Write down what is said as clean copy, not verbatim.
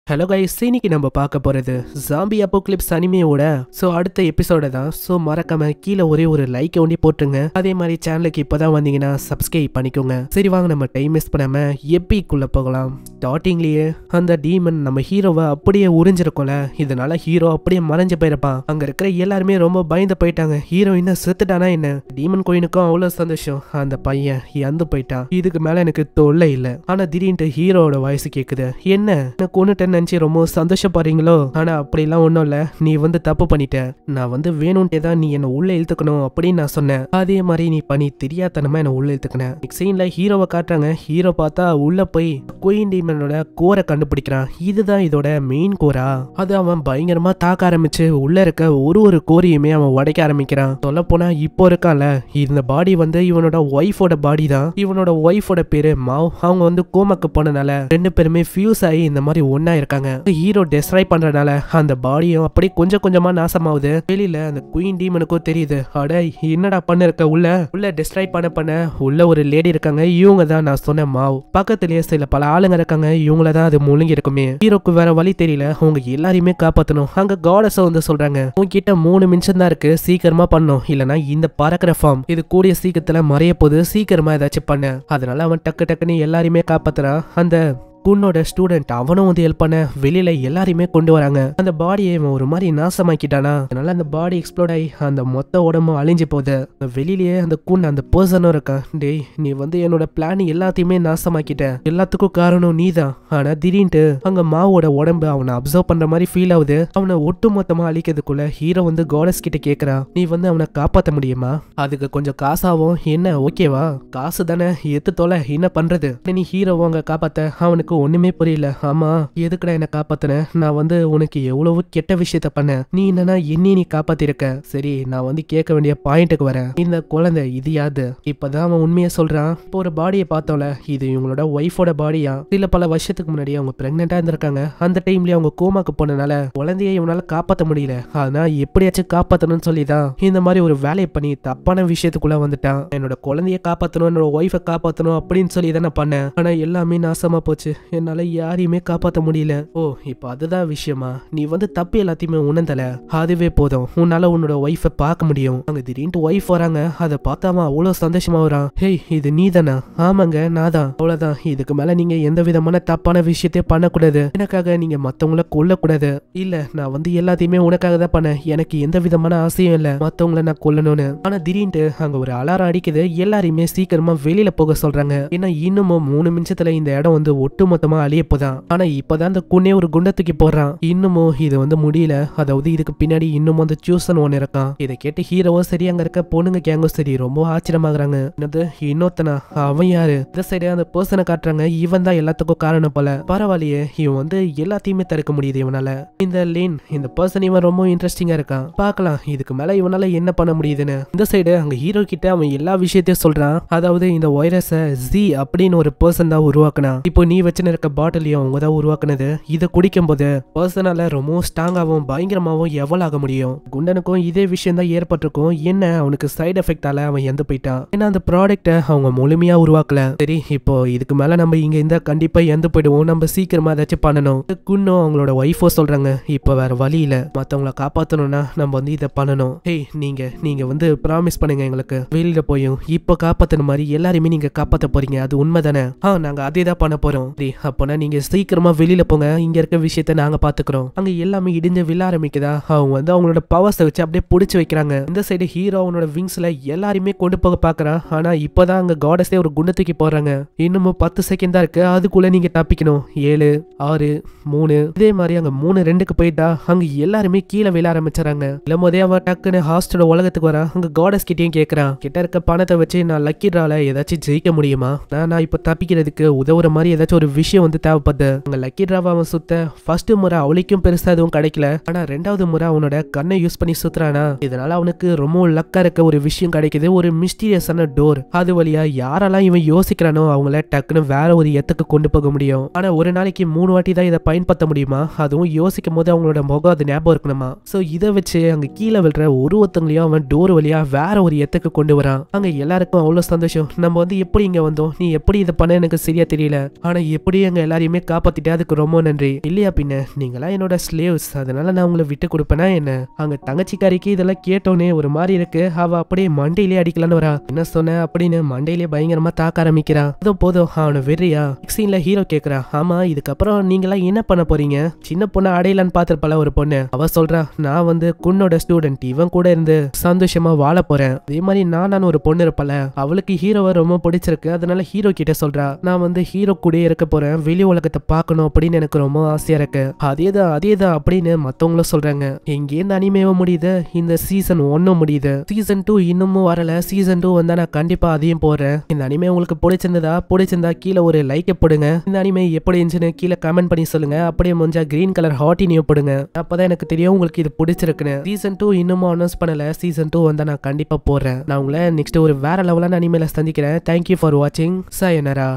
Hello guys, இன்னைக்கு நம்ம பார்க்க போறது ஜாம்பி அப்போகலிப்ஸ் அனிமேயோட அடுத்த எபிசோட தான். மறக்காம கீழே ஒரே ஒரு லைக் ஒண்டி போட்டுருங்க. அதே மாதிரி சேனலுக்கு இப்பதான் வந்தீங்கன்னா சப்ஸ்கிரைப் பண்ணிக்கோங்க. சரி வாங்க, நம்ம டைம் வேஸ்ட் பண்ணாம எப்பிக்குள்ள போகலாம். ஸ்டார்டிங்லயே அந்த டீமன் நம்ம ஹீரோவை அப்படியே உறிஞ்சிருக்கோம்ல, இதனால ஹீரோ அப்படியே மறைஞ்சு போயிருப்பான். அங்க இருக்கிற எல்லாருமே ரொம்ப பயந்து போயிட்டாங்க. ஹீரோ என்ன செத்துட்டானா என்ன? டீமன் கோயினுக்கும் அவ்வளவு சந்தோஷம். அந்த பையன் இறந்து போயிட்டான், இதுக்கு மேல எனக்கு தொல்லை இல்லை. ஆனா திடீர்னு ஹீரோவோட வாய்ஸ் கேக்குது. என்ன கொன்னுட்டேன்னு நினைச்சு ரொம்ப சந்தோஷப்படுறீங்களோ? ஆனா அப்படிலாம் ஒன்றும் இல்ல, நீ தப்பு பண்ணிட்ட. நான் வேணும்ட்டே தான் நீ என்ன உள்ள இழுத்துக்கணும் அப்படின்னு நான் சொன்னேன். அதே மாதிரி நீ பண்ணி தெரியாதனமா என்ன உள்ள இழுத்துக்கினேன். நெக்ஸ்ட் சீன்ல ஹீரோவை காட்டுறாங்க. ஹீரோ பார்த்தா உள்ள போய் குயின் டீமனோட கோரை கண்டுபிடிக்கிறான். இதுதான் இதோட மெயின் கோரா. அது அவன் பயங்கரமா தாக்க ஆரம்பிச்சு உள்ள இருக்க ஒரு கோரியுமே அவன் உடைக்க ஆரம்பிக்கிறான். சொல்ல போனா இப்போ இருக்கான்ல, இந்த பாடி இவனோட ஒய்ஃபோட பாடி தான். இவனோட ஒய்ஃபோட பேரு மாவ். அவங்க கோமாக்கு போனனால ரெண்டு பேருமே ஃபியூஸ் ஆகி இந்த மாதிரி ஒன்னா இருக்காங்க. ஹீரோ டெஸ்ட்ராய் பண்றதுனால அந்த பாடியும் அப்படியே கொஞ்சம் கொஞ்சமா நாசமாகுது. வெளியில அந்த குயின் டீமனுக்கும் தெரியுது. அட என்னடா பண்ண இருக்க உள்ள டெஸ்ட்ராய் பண்ண உள்ள ஒரு லேடி இருக்காங்க. இவங்க தான் நான் சொன்ன மாவ். பக்கத்துலயே சில பல ஆளுங்க இருக்காங்க. இவங்கள தான் அது முழுங்கி இருக்குமே. ஹீரோக்கு வேற வழி தெரியல, அவங்க எல்லாரையுமே காப்பாத்தணும். அங்க காடஸ சொல்றாங்க, உன்கிட்ட 3 நிமிஷம் தான் இருக்கு, சீக்கிரமா பண்ணும், இல்லனா இந்த பறக்கிற ஃபார்ம் இது கூடிய சீக்கிரத்துல மறைய போது, சீக்கிரமா ஏதாச்சும் பண்ண. அதனால அவன் டக்குன்னு எல்லாரையுமே காப்பாத்துறான். அந்த குன்னோட ஸ்டூடெண்ட் அவனும் ஹெல்ப் பண்ண வெளியில எல்லாரையுமே கொண்டு வராங்க. அந்த பாடியை இவன் ஒரு மாதிரி நாசமாக்கிட்டானா, அதனால அந்த பாடி எக்ஸ்ப்ளோட் ஆகி அந்த மொத்த உடம்பும் அழிஞ்சு போகுது. வெளியிலேயே அந்த குன் அந்த பர்சனும் இருக்கான். டேய், நீ என்னோட பிளான் எல்லாத்தையுமே நாசமாக்கிட்ட, எல்லாத்துக்கும் காரணம் நீதான். ஆனா திடீர்னு அங்க மாவோட உடம்பு அவனை அப்சர்வ் பண்ற மாதிரி ஃபீல் ஆகுது. அவனை ஒட்டு மொத்தமா அழிக்கிறதுக்குள்ள ஹீரோ காடஸ் கிட்ட கேக்குறான், நீ அவனை காப்பாத்த முடியுமா? அதுக்கு கொஞ்சம் காசாவும். என்ன ஓகேவா? காசு தானே, எத்து தொலை, என்ன பண்றது? நீ ஹீரோவை அங்க காப்பாத்த அவனுக்கு ஒண்ணுமே புரியல. ஆமா, எதுக்குடா என்ன காப்பாத்தின? நான் உனக்கு எவ்வளவு கெட்ட விஷயத்த பண்ண, நீ என்னன்னா என்னைய நீ காப்பாத்திருக்க. சரி, நான் கேட்க வேண்டிய பாயிண்ட்டுக்கு வரேன். இந்த குழந்தை இது யாது? இப்பதான் அவன் உண்மையை சொல்றான். இப்போ ஒரு பாடியை பார்த்தோம்ல, இது இவங்களோட ஒய்ஃபோட பாடியா. சில பல வருஷத்துக்கு முன்னாடி அவங்க பிரெக்னெண்டா இருந்திருக்காங்க. அந்த டைம்லயே அவங்க கோமாக்கு போனனால குழந்தைய இவனால காப்பாத்த முடியல. ஆனா எப்படியாச்சும் காப்பாத்தணும்னு சொல்லிதான் இந்த மாதிரி ஒரு வேலையை பண்ணி தப்பான விஷயத்துக்குள்ள வந்துட்டான். என்னோட குழந்தைய காப்பாத்தணும், என்னோட ஒய்ஃபை காப்பாத்தணும் அப்படின்னு சொல்லி தான் நான் பண்ணேன். ஆனா எல்லாமே நாசமா போச்சு, என்னால யாரையுமே காப்பாத்த முடியல. ஓ, இப்ப அதுதான் விஷயமா? நீ தப்பு எல்லாத்தையுமே உணர்ந்தல, அதுவே போதும், உன்னால உன்னோட ஒய்ஃபை பார்க்க முடியும். அங்க திடீர்னு ஒய்ஃப் வராங்க. அதை பார்த்தாமா அவ்வளவு சந்தோஷமா வரான். ஹேய், இது நீ தானா? ஆமாங்க, நான் தான். அவ்வளவுதான், இதுக்கு மேல நீங்க எந்த விதமான தப்பான விஷயத்தையும் பண்ணக்கூடாது. எனக்காக நீங்க மத்தவங்கள கொல்லக்கூடாது. இல்ல, நான் எல்லாத்தையுமே உனக்காக தான் பண்ணேன். எனக்கு எந்த விதமான ஆசையும் இல்ல மத்தவங்கள நான் கொல்லணும்னு. ஆனா திடீர்னு அங்க ஒரு அலாரம் அடிக்குது. எல்லாரையுமே சீக்கிரமா வெளியில போக சொல்றாங்க. ஏன்னா இன்னமும் 3 நிமிஷத்துல இந்த இடம் ஒட்டு மொத்தமா அழியப்போதான். ஆனா இப்பதான் அந்த குன்னே ஒரு குண்டை தூக்கி போடுறான். இன்னமும் இது முடியல. அதாவது இதுக்கு பின்னாடி இன்னமும் அந்த சூசன் ஒன்னு இருக்கான். இதை கேட்டு ஹீரோவும் சரி, அங்க இருக்க பொண்ணுங்க கேங்கும் சரி ரொம்ப ஆச்சரியமாகறாங்க. என்னது, இன்னொத்தனா? அவன் யாரு? இந்த சைடு அந்த பர்சனை காட்டுறாங்க. இவன் தான் எல்லாத்துக்கும் காரணம் போல. பரவாயில்லையே, இவன் எல்லாத்தையுமே தடுக்க முடியுது இவனால. இந்த லேன், இந்த பர்சன் இவன் ரொம்ப இன்ட்ரெஸ்டிங்கா இருக்கான். பார்க்கலாம் இதுக்கு மேல இவனால என்ன பண்ண முடியுதுன்னு. இந்த சைடு அங்க ஹீரோ கிட்ட அவன் எல்லா விஷயத்தையும் சொல்றான். அதாவது இந்த வைரஸ ஜி அப்படின்னு ஒரு பர்சன் தான் உருவாக்குனா. இப்போ நீ வச்சுன்னு இருக்க பாட்டிலையும் அவங்க தான் உருவாக்குனது. இதை குடிக்கும் போது பர்சனால ரொம்ப ஸ்ட்ராங்காவும் பயங்கரமாவும் எவ்வளவு ஆக முடியும். குண்டனுக்கும் இதே விஷயம் தான் ஏற்பட்டிருக்கும். என்ன, அவனுக்கு சைடு எஃபெக்டால அவன் இறந்து போயிட்டான். ஏன்னா அந்த ப்ராடக்ட அவங்க முழுமையா உருவாக்கல. சரி, இப்போ இதுக்கு மேல நம்ம இங்க இந்த கண்டிப்பா இறந்து போயிடுவோம், நம்ம சீக்கிரமா ஏதாச்சும் பண்ணணும். குன்னும் அவங்களோட ஒய்ஃபோ சொல்றாங்க, இப்போ வேற வழி இல்ல, மத்தவங்களை காப்பாத்தணும்னா நம்ம இதை பண்ணணும். ஹேய், நீங்க ப்ராமிஸ் பண்ணுங்க எங்களுக்கு, வெளியில போயும் இப்போ காப்பாத்தின மாதிரி எல்லாருமே நீங்க காப்பாத்த போறீங்க, அது உண்மைதானே? நாங்க அதே தான் பண்ண போறோம். அப்போனா நீங்க சீக்கிரமா வெளியில போங்க, இங்க இருக்க விஷயத்த நாங்க பாத்துக்கிறோம். அங்க எல்லாமே இடிஞ்சு விழ ஆரம்பிக்குதா. அவங்க அவங்களோட பவர்ஸை வச்சு அப்படியே புடிச்சு வைக்கிறாங்க. இந்த சைடு ஹீரோ அவனோட விங்ஸ்ல எல்லாருமே கொண்டு போக பாக்குறான். ஆனா இப்பதான் அங்க காடஸே ஒரு குண்டு தூக்கி போடுறாங்க. இன்னமும் 10 செகண்ட் தான் இருக்கு, அதுக்குள்ள நீங்க தப்பிக்கணும். 7 6 3 இதே மாதிரி அங்க 3-2க்கு போயிட்டா அங்க எல்லாருமே கீழே விழ ஆரம்பிச்சாங்க. இளம்போதே அவன் டக்குன்னு ஹாஸ்டல் உலகத்துக்கு வரான். அங்க காடஸ் கிட்டயும் கேட்கறான், கிட்ட இருக்க பணத்தை வச்சு நான் லக்கி டிரால ஏதாச்சும் ஜெயிக்க முடியுமா? நான் இப்ப தப்பிக்கிறதுக்கு உதவுற மாதிரி ஏதாச்சும் ஒரு விஷயம் தேவைப்படுது. அங்க லக்கி டிராவா அவன் சுத்த ஃபர்ஸ்ட் முறை அவளுக்கும் பெருசா எதுவும் கிடைக்கல. ஆனா 2வது முறை அவனோட கண்ணை யூஸ் பண்ணி சுத்துறானா, இதனால அவனுக்கு ரொம்ப லக்கா இருக்க ஒரு விஷயம் கிடைக்குது. ஒரு மிஸ்டீரியஸான டோர். அது வழியா யாரெல்லாம் இவன் யோசிக்கிறானோ அவங்கள டக்குன்னு வேற ஒரு இடத்துக்கு கொண்டு போக முடியும். ஆனா ஒரு நாளைக்கு 3 வாட்டி தான் இதை பயன்படுத்த முடியுமா? அதுவும் யோசிக்கும் போது அவங்களோட முகம் அது ஞாபகம் இருக்கணுமா? சோ இதை வச்சு அங்க கீழே விழுற ஒருத்தங்களையும் அவன் டோர் வழியா வேற ஒரு இடத்துக்கு கொண்டு வரான். அங்க எல்லாருக்கும் அவ்வளவு சந்தோஷம். நம்ம எப்படி இங்க வந்தோம், நீ எப்படி இதை பண்ண எனக்கு சரியா தெரியல, ஆனா எப்படி எப்படி எங்க எல்லாரையுமே காப்பாத்திட்டு அதுக்கு ரொம்ப நன்றி. இல்லையா பின்ன நீங்களாம் என்னோட ஸ்லேவ்ஸ், அதனால நான் உங்களை விட்டு கொடுப்பேனா என்ன? அங்க தங்கச்சிக்காரிக்கு இதெல்லாம் கேட்டோன்னே ஒரு மாதிரி இருக்கு. அவ அப்படியே மண்டையிலே அடிக்கலான்னு வரா. என்ன சொன்ன அப்படின்னு மண்டையிலே பயங்கரமா தாக்க ஆரம்பிக்கிறா. அதோ போதும் அவனை வெறியா. சீன்ல ஹீரோ கேக்குறா, ஆமா இதுக்கப்புறம் நீங்களாம் என்ன பண்ண போறீங்க? சின்ன பொண்ணு அடையலான்னு பாத்திருப்பால ஒரு பொண்ணு, அவ சொல்றா நான் வந்து குன்னோட ஸ்டூடெண்ட், இவன் கூட இருந்து சந்தோஷமா வாழ போறேன். அதே மாதிரி நான் ஒரு பொண்ணு இருப்பல, அவளுக்கு ஹீரோவை ரொம்ப பிடிச்சிருக்கு. அதனால ஹீரோ கிட்ட சொல்றா நான் வந்து ஹீரோ கூட இருக்க போறேன், வெளி உலகத்தை பார்க்கணும் அப்படின்னு எனக்கு ரொம்ப ஆசையா இருக்கு. அதேதான் அப்படின்னு மத்தவங்களும் சொல்றாங்க. எங்கேருந்து அனிமேவும் முடியுது, இந்த சீசன் 1 முடியுது. சீசன் 2 இன்னமும் வரல. சீசன் 2 வந்தா நான் கண்டிப்பா அதையும் போடுறேன். இந்த அனிமே உங்களுக்கு பிடிச்சிருந்தா கீழே ஒரு லைக் போடுங்க. இந்த அனிமே எப்படி இருந்துச்சுன்னு கீழே கமெண்ட் பண்ணி சொல்லுங்க. அப்படியே முடிஞ்சா கிரீன் கலர் ஹார்ட்டினியோ போடுங்க. அப்பதான் எனக்கு தெரியும் உங்களுக்கு இது பிடிச்சிருக்குன்னு. சீசன் 2 இன்னமும் அனௌன்ஸ் பண்ணல. சீசன் 2 வந்தா நான் கண்டிப்பா போடுறேன். நான் உங்களை நெக்ஸ்ட் ஒரு வேற லெவலான அனிமேல சந்திக்கிறேன். தேங்க்யூ ஃபார் வாட்சிங். சாயனரா.